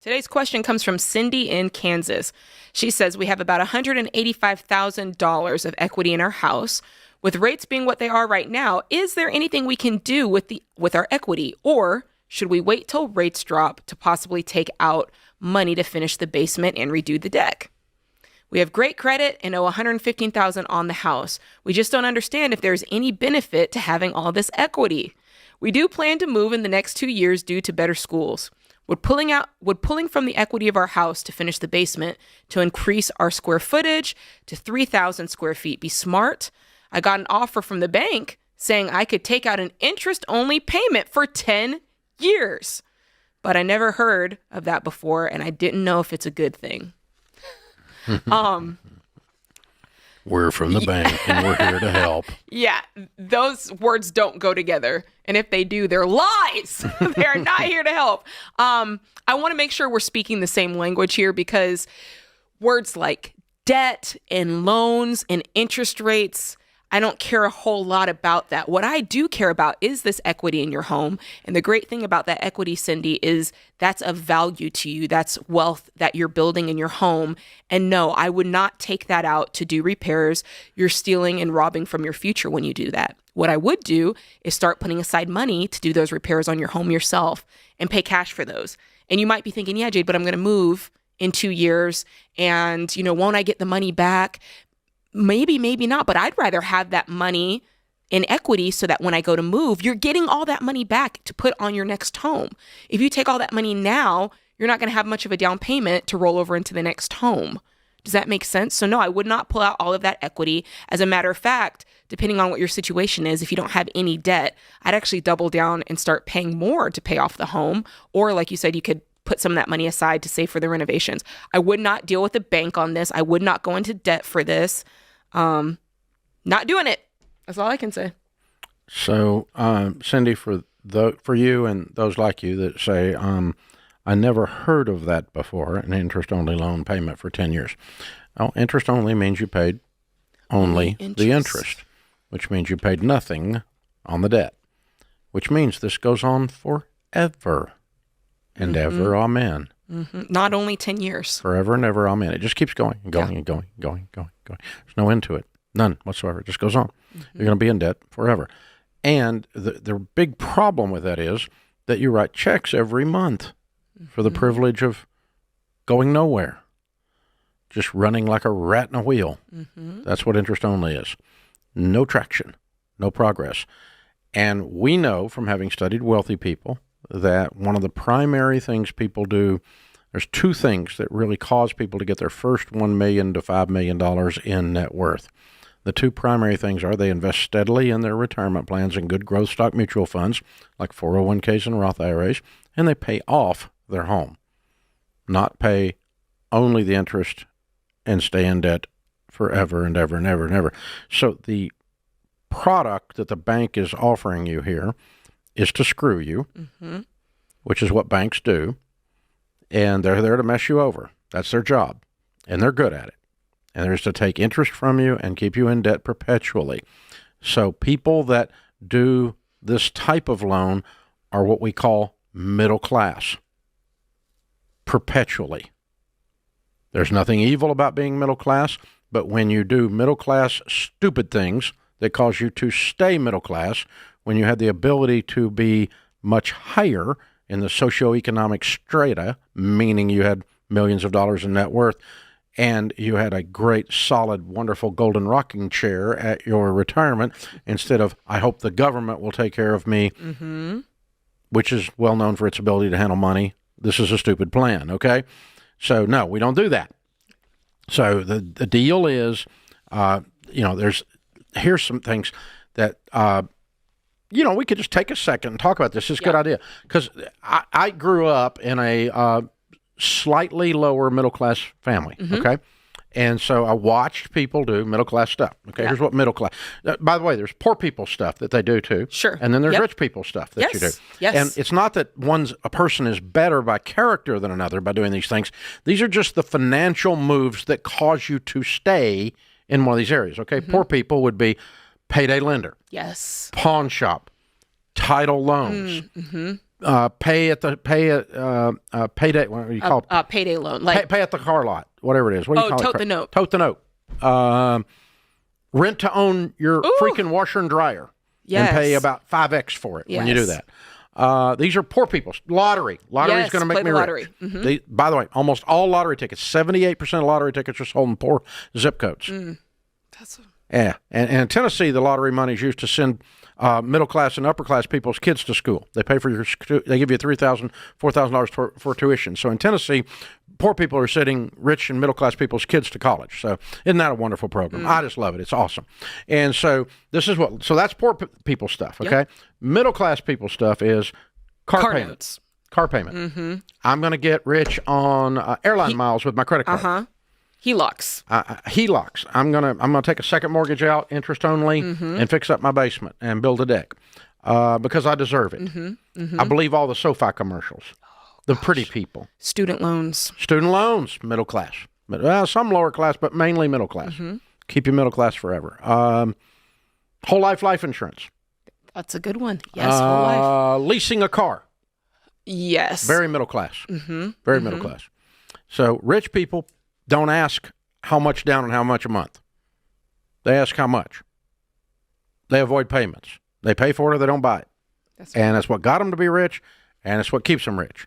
Today's question comes from Cindy in Kansas. She says, we have about $185,000 of equity in our house. With rates being what they are right now, is there anything we can do with our equity? Or should we wait till rates drop to possibly take out money to finish the basement and redo the deck? We have great credit and owe $115,000 on the house. We just don't understand if there's any benefit to having all this equity. We do plan to move in the next 2 years due to better schools. Would pulling from the equity of our house to finish the basement to increase our square footage to 3,000 square feet be smart? I got an offer from the bank saying I could take out an interest-only payment for 10 years. But I never heard of that before, and I didn't know if it's a good thing. We're from the bank, and we're here to help. Yeah, those words don't go together. And if they do, they're lies. They are not here to help. I want to make sure we're speaking the same language here, because words like debt and loans and interest rates, I don't care a whole lot about that. What I do care about is this equity in your home. And the great thing about that equity, Cindy, is that's of value to you. That's wealth that you're building in your home. And no, I would not take that out to do repairs. You're stealing and robbing from your future when you do that. What I would do is start putting aside money to do those repairs on your home yourself and pay cash for those. And you might be thinking, yeah, Jade, but I'm going to move in 2 years. And, won't I get the money back? Maybe, maybe not, but I'd rather have that money in equity so that when I go to move, you're getting all that money back to put on your next home. If you take all that money now, you're not going to have much of a down payment to roll over into the next home. Does that make sense? So no, I would not pull out all of that equity. As a matter of fact, depending on what your situation is, if you don't have any debt, I'd actually double down and start paying more to pay off the home. Or like you said, you could put some of that money aside to save for the renovations. I would not deal with the bank on this. I would not go into debt for this. Not doing it. That's all I can say. So, Cindy, for you and those like you that say, I never heard of that before, an interest-only loan payment for 10 years. Well, interest-only means you paid only the interest, which means you paid nothing on the debt, which means this goes on forever and ever. Amen. Mm-hmm. Not only 10 years. Forever and ever. Amen. It just keeps going and going and going and going and going and going. There's no end to it. None whatsoever. It just goes on. You're going to be in debt forever. And the big problem with that is that you write checks every month for the privilege of going nowhere, just running like a rat in a wheel. That's what interest only is. No traction, no progress. And we know from having studied wealthy people that one of the primary things people do, there's two things that really cause people to get their first $1 million to $5 million in net worth. The two primary things are they invest steadily in their retirement plans in good growth stock mutual funds like 401ks and Roth IRAs, and they pay off their home, not pay only the interest and stay in debt forever and ever and ever and ever. So the product that the bank is offering you here is to screw you, which is what banks do, and they're there to mess you over. That's their job, and they're good at it. And they're to take interest from you and keep you in debt perpetually. So people that do this type of loan are what we call middle class, perpetually. There's nothing evil about being middle class, but when you do middle class stupid things that cause you to stay middle class, when you had the ability to be much higher in the socioeconomic strata, meaning you had millions of dollars in net worth, and you had a great, solid, wonderful golden rocking chair at your retirement, instead of, I hope the government will take care of me, which is well known for its ability to handle money. This is a stupid plan, okay? So, no, we don't do that. So the deal is, here's some things that, we could just take a second and talk about this. It's a good idea. Because I grew up in a slightly lower middle-class family, okay? And so I watched people do middle-class stuff, okay? Here's what middle-class... by the way, there's poor people stuff that they do, too. Sure. And then there's rich people stuff that you do. Yes. And it's not that a person is better by character than another by doing these things. These are just the financial moves that cause you to stay in one of these areas, okay? Poor people would be payday lender. Yes. Pawn shop. Title loans. pay at payday. What do you call it? Payday loan, like Pay at the car lot, whatever it is. What do you call it? tote the note. Tote the note. Rent to own your freaking washer and dryer. Yes. And pay about 5x for it when you do Yes. that. These are poor people's. Lottery. Lottery's Yes, going to make play me the lottery. rich. Mm-hmm. By the way, almost all lottery tickets, 78% of lottery tickets are sold in poor zip codes. That's Yeah. And in Tennessee, the lottery money is used to send middle class and upper class people's kids to school. They pay for they give you $3,000, $4,000 for tuition. So in Tennessee, poor people are sending rich and middle class people's kids to college. So isn't that a wonderful program? I just love it. It's awesome. And so so that's poor people stuff. Okay. Yep. Middle class people stuff is car payments. notes. Car payment. I'm going to get rich on airline miles with my credit card. HELOCs. HELOCs. I'm gonna take a second mortgage out, interest only, and fix up my basement and build a deck because I deserve it. I believe all the SoFi commercials. The pretty people. Student loans. Student loans. Middle class. Some lower class, but mainly middle class. Keep you middle class forever. Whole life insurance. That's a good one. Yes, whole life. Leasing a car. Yes. Very middle class. Very middle class. So rich people don't ask how much down and how much a month. They ask how much. They avoid payments. They pay for it or they don't buy it. That's what got them to be rich, and it's what keeps them rich.